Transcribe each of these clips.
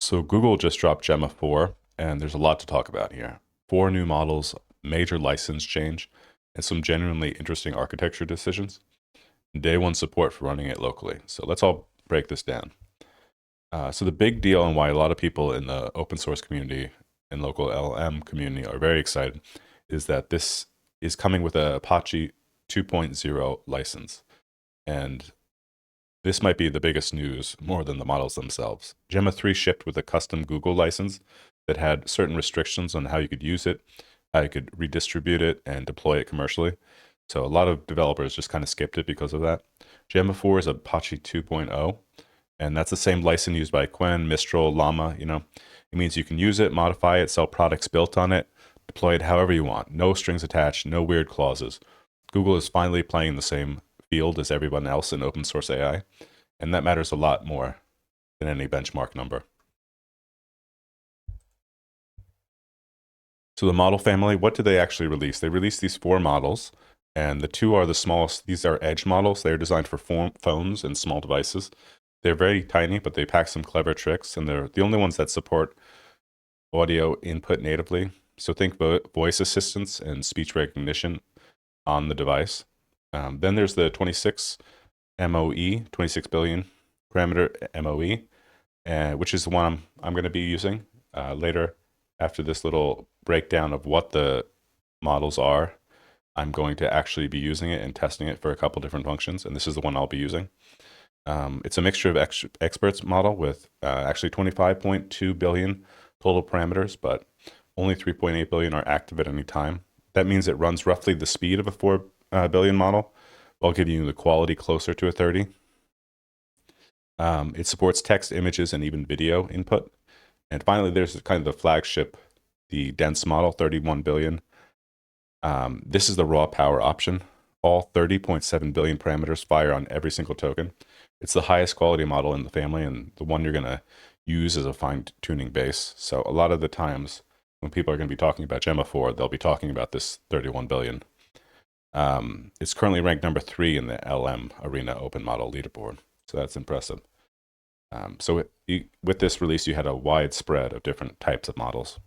So Google just dropped Gemma 4, and there's a lot to talk about here. 4 new models, major license change, and some genuinely interesting architecture decisions. Day 1 support for running it locally. So let's all break this down. So the big deal and why a lot of people in the open source community and local LM community are very excited is that this is coming with a Apache 2.0 license. And this might be the biggest news, more than the models themselves. Gemma 3 shipped with a custom Google license that had certain restrictions on how you could use it, how you could redistribute it and deploy it commercially. So a lot of developers just kind of skipped it because of that. Gemma 4 is Apache 2.0, and that's the same license used by Qwen, Mistral, Llama. It means you can use it, modify it, sell products built on it, deploy it however you want. No strings attached, no weird clauses. Google is finally playing the same field as everyone else in open source AI, and that matters a lot more than any benchmark number. So the model family, what did they actually release? They released these 4 models, and the 2 are the smallest. These are edge models. They're designed for phones and small devices. They're very tiny, but they pack some clever tricks, and they're the only ones that support audio input natively. So think voice assistance and speech recognition on the device. Then there's the 26 MOE, 26 billion parameter MOE, which is the one I'm going to be using later. After this little breakdown of what the models are, I'm going to actually be using it and testing it for a couple different functions, and this is the one I'll be using. It's a mixture of experts model with actually 25.2 billion total parameters, but only 3.8 billion are active at any time. That means it runs roughly the speed of a 4 billion model, while giving you the quality closer to a 30. It supports text, images, and even video input. And finally, there's kind of the flagship, the dense model, 31 billion. This is the raw power option. All 30.7 billion parameters fire on every single token. It's the highest quality model in the family and the one you're going to use as a fine-tuning base. So a lot of the times when people are going to be talking about Gemma 4, they'll be talking about this 31 billion. It's currently ranked number 3 in the LM Arena Open Model Leaderboard. So that's impressive. With this release, you had a wide spread of different types of models.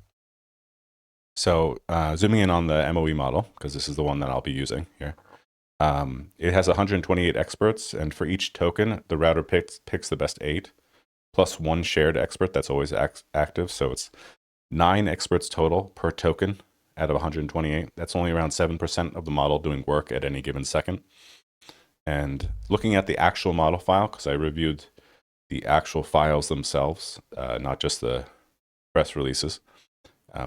So zooming in on the MOE model, because this is the one that I'll be using here. It has 128 experts, and for each token, the router picks the best 8, plus 1 shared expert that's always active. So it's 9 experts total per token out of 128. That's only around 7% of the model doing work at any given second. And looking at the actual model file, because I reviewed the actual files themselves, not just the press releases,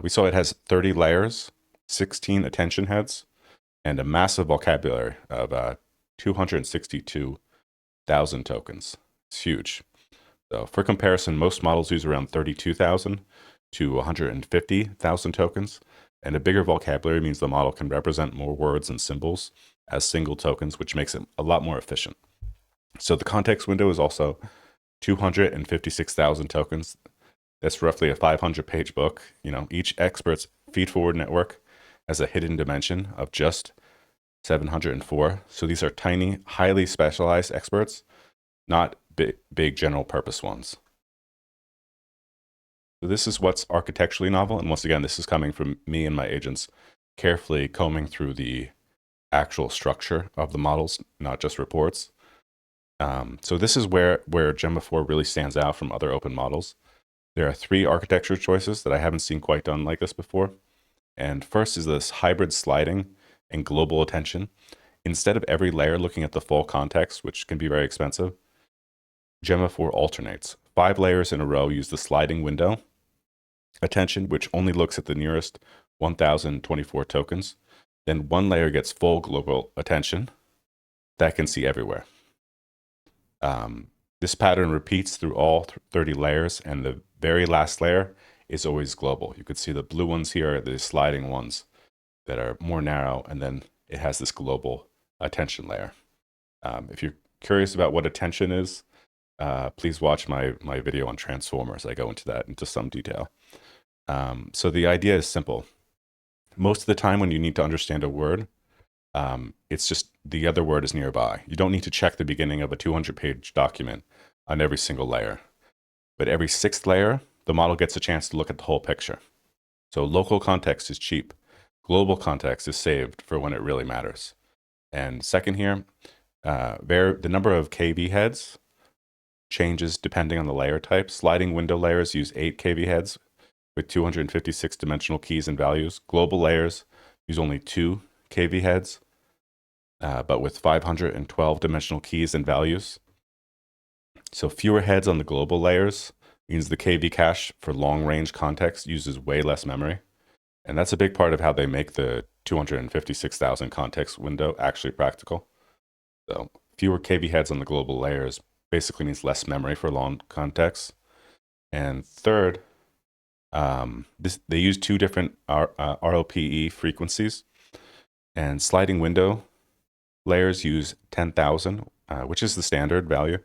we saw it has 30 layers, 16 attention heads, and a massive vocabulary of 262,000 tokens. It's huge. So for comparison, most models use around 32,000 to 150,000 tokens, and a bigger vocabulary means the model can represent more words and symbols as single tokens, which makes it a lot more efficient. So the context window is also 256,000 tokens. That's roughly a 500-page book. Each expert's feed-forward network has a hidden dimension of just 704. So these are tiny, highly specialized experts, not big general-purpose ones. So this is what's architecturally novel, and once again, this is coming from me and my agents carefully combing through the actual structure of the models, not just reports. So this is where Gemma 4 really stands out from other open models. There are 3 architecture choices that I haven't seen quite done like this before. And first is this hybrid sliding and global attention. Instead of every layer looking at the full context, which can be very expensive, Gemma 4 alternates. 5 layers in a row use the sliding window attention, which only looks at the nearest 1,024 tokens. Then 1 layer gets full global attention that can see everywhere. This pattern repeats through all 30 layers, and the very last layer is always global. You could see the blue ones here are the sliding ones that are more narrow, and then it has this global attention layer. If you're curious about what attention is, please watch my video on transformers. I go into that into some detail. So the idea is simple. Most of the time when you need to understand a word, it's just the other word is nearby. You don't need to check the beginning of a 200-page document on every single layer. But every 6th layer, the model gets a chance to look at the whole picture. So local context is cheap. Global context is saved for when it really matters. And second here, the number of KV heads changes depending on the layer type. Sliding window layers use 8 KV heads with 256 dimensional keys and values. Global layers use only 2 KV heads, but with 512 dimensional keys and values. So fewer heads on the global layers means the KV cache for long-range context uses way less memory. And that's a big part of how they make the 256,000 context window actually practical. So fewer KV heads on the global layers basically means less memory for long context. And third, they use 2 different RLPE frequencies. And sliding window layers use 10,000, which is the standard value.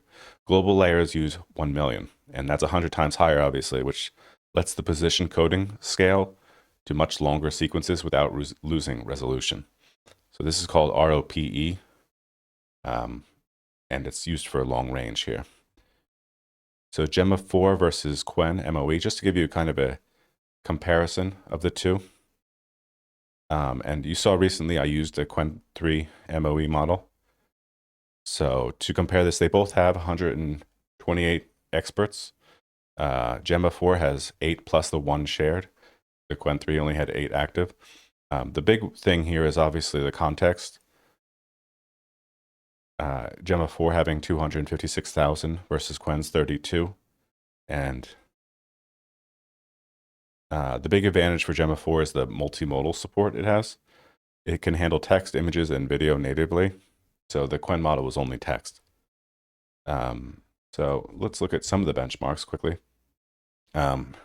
Global layers use 1 million, and that's 100 times higher, obviously, which lets the position coding scale to much longer sequences without losing resolution. So this is called ROPE, and it's used for long range here. So Gemma 4 versus Qwen MOE, just to give you kind of a comparison of the two. And you saw recently I used a Qwen 3 MOE model. So to compare this, they both have 128 experts. Gemma 4 has 8 plus the 1 shared. The Qwen 3 only had 8 active. The big thing here is obviously the context. Gemma 4 having 256,000 versus Qwen's 32. And the big advantage for Gemma 4 is the multimodal support it has. It can handle text, images, and video natively. So the Qwen model was only text. So let's look at some of the benchmarks quickly. And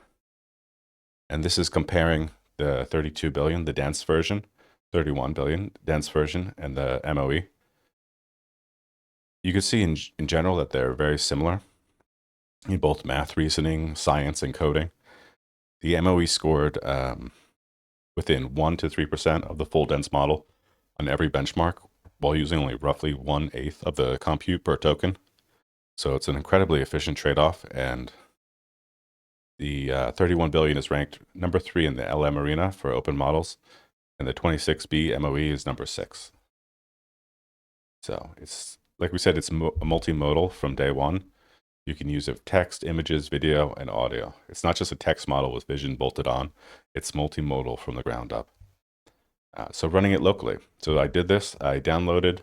this is comparing the 32 billion, the dense version, 31 billion dense version, and the MOE. You can see in general that they're very similar in both math, reasoning, science, and coding. The MOE scored within 1 to 3% of the full dense model on every benchmark, while using only roughly 1/8 of the compute per token. So it's an incredibly efficient trade-off, and the 31 billion is ranked number 3 in the LM arena for open models, and the 26B MOE is number 6. So it's, like we said, it's multimodal from day one. You can use it text, images, video, and audio. It's not just a text model with vision bolted on. It's multimodal from the ground up. So running it locally. So I did this. I downloaded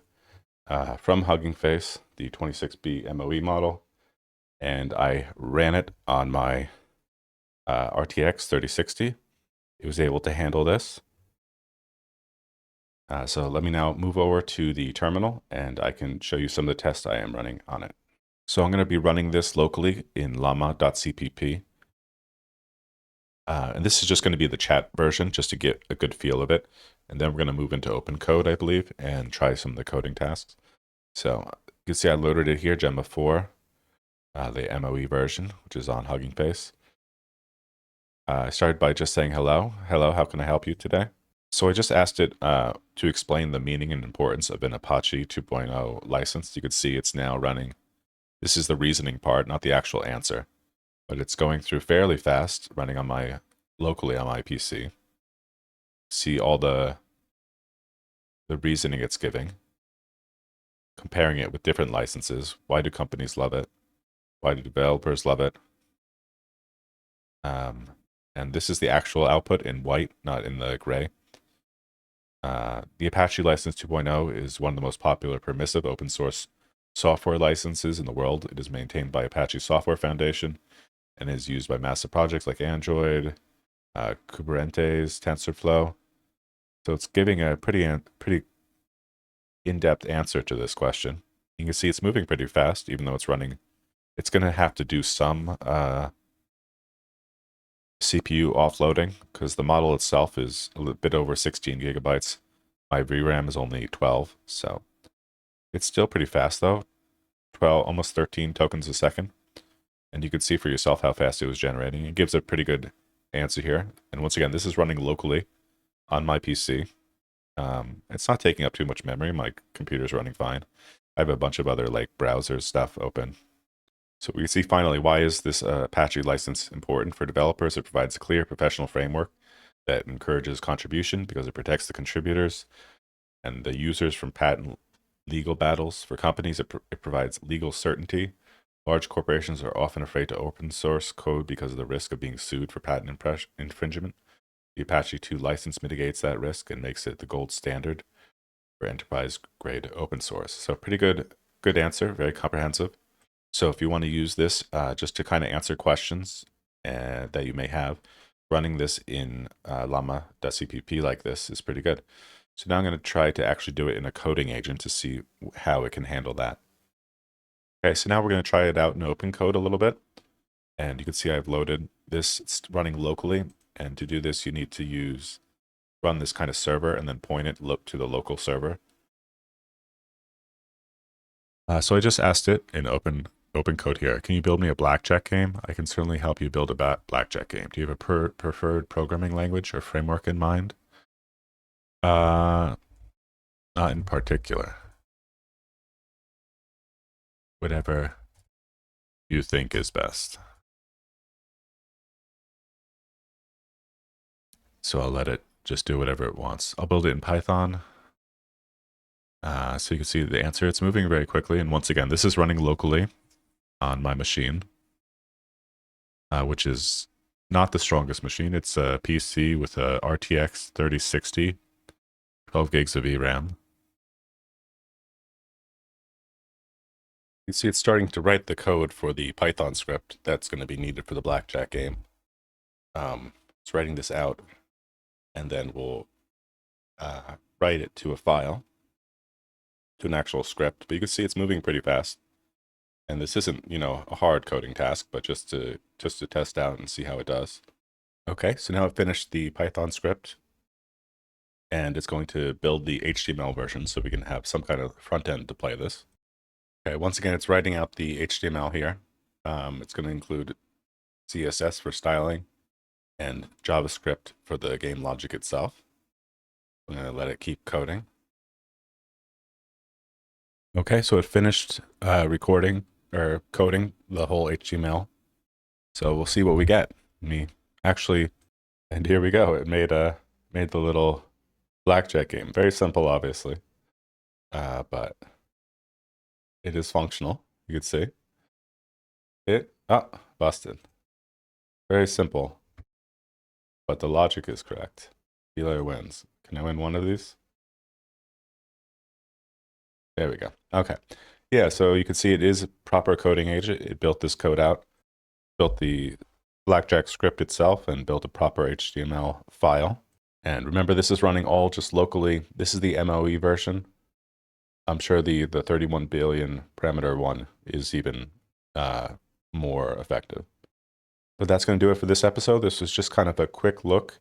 from Hugging Face the 26B MOE model, and I ran it on my RTX 3060. It was able to handle this. So let me now move over to the terminal, and I can show you some of the tests I am running on it. So I'm going to be running this locally in llama.cpp. And this is just going to be the chat version, just to get a good feel of it. And then we're going to move into OpenCode, I believe, and try some of the coding tasks. So you can see I loaded it here, Gemma 4, the MOE version, which is on Hugging Face. I started by just saying hello. Hello, how can I help you today? So I just asked it to explain the meaning and importance of an Apache 2.0 license. You can see it's now running. This is the reasoning part, not the actual answer. But it's going through fairly fast, running on locally on my PC. See all the reasoning it's giving, comparing it with different licenses. Why do companies love it? Why do developers love it? And this is the actual output in white, not in the gray. The Apache License 2.0 is one of the most popular permissive open source software licenses in the world. It is maintained by Apache Software Foundation and is used by massive projects like Android, Kubernetes, TensorFlow. So it's giving a pretty in-depth answer to this question. You can see it's moving pretty fast, even though it's running. It's going to have to do some CPU offloading because the model itself is a bit over 16 gigabytes. My VRAM is only 12, so it's still pretty fast though. 12, almost 13 tokens a second. And you can see for yourself how fast it was generating. It gives a pretty good answer here. And once again, this is running locally on my PC. It's not taking up too much memory. My computer's running fine. I have a bunch of other like browser stuff open. So we can see finally, why is this Apache license important for developers? It provides a clear professional framework that encourages contribution because it protects the contributors and the users from patent legal battles. For companies, it provides legal certainty. Large corporations are often afraid to open source code because of the risk of being sued for patent infringement. The Apache 2 license mitigates that risk and makes it the gold standard for enterprise-grade open source. So pretty good answer, very comprehensive. So if you want to use this just to kind of answer questions that you may have, running this in llama.cpp like this is pretty good. So now I'm going to try to actually do it in a coding agent to see how it can handle that. Okay, so now we're going to try it out in OpenCode a little bit. And you can see I've loaded this. It's running locally. And to do this, you need to run this kind of server and then point it to the local server. So I just asked it in OpenCode here, can you build me a blackjack game? I can certainly help you build a blackjack game. Do you have a preferred programming language or framework in mind? Not in particular. Whatever you think is best. So I'll let it just do whatever it wants. I'll build it in Python. So you can see the answer. It's moving very quickly. And once again, this is running locally on my machine, which is not the strongest machine. It's a PC with a RTX 3060, 12 gigs of VRAM. You see it's starting to write the code for the Python script that's going to be needed for the blackjack game. It's writing this out, and then we'll write it to a file, to an actual script. But you can see it's moving pretty fast. And this isn't, a hard coding task, but just to test out and see how it does. Okay, so now I've finished the Python script, and it's going to build the HTML version so we can have some kind of front end to play this. Okay, once again, it's writing out the HTML here. It's going to include CSS for styling and JavaScript for the game logic itself. I'm going to let it keep coding. Okay, so it finished recording or coding the whole HTML. So we'll see what we get. And here we go. It made the little blackjack game. Very simple, obviously, but it is functional. You can see it. Busted. Very simple, but the logic is correct. Dealer wins. Can I win one of these? There we go. Okay. Yeah, so you can see it is a proper coding agent. It built this code out, built the blackjack script itself, and built a proper HTML file. And remember, this is running all just locally. This is the MOE version. I'm sure the 31 billion parameter one is even more effective. But that's going to do it for this episode. This was just kind of a quick look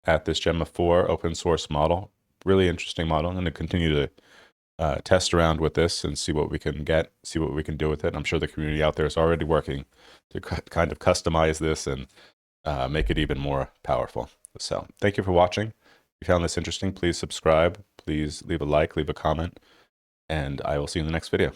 at this Gemma 4 open source model. Really interesting model. I'm going to continue to test around with this and see what we can get, see what we can do with it. I'm sure the community out there is already working to kind of customize this and make it even more powerful. So thank you for watching. If you found this interesting, please subscribe. Please leave a like, leave a comment, and I will see you in the next video.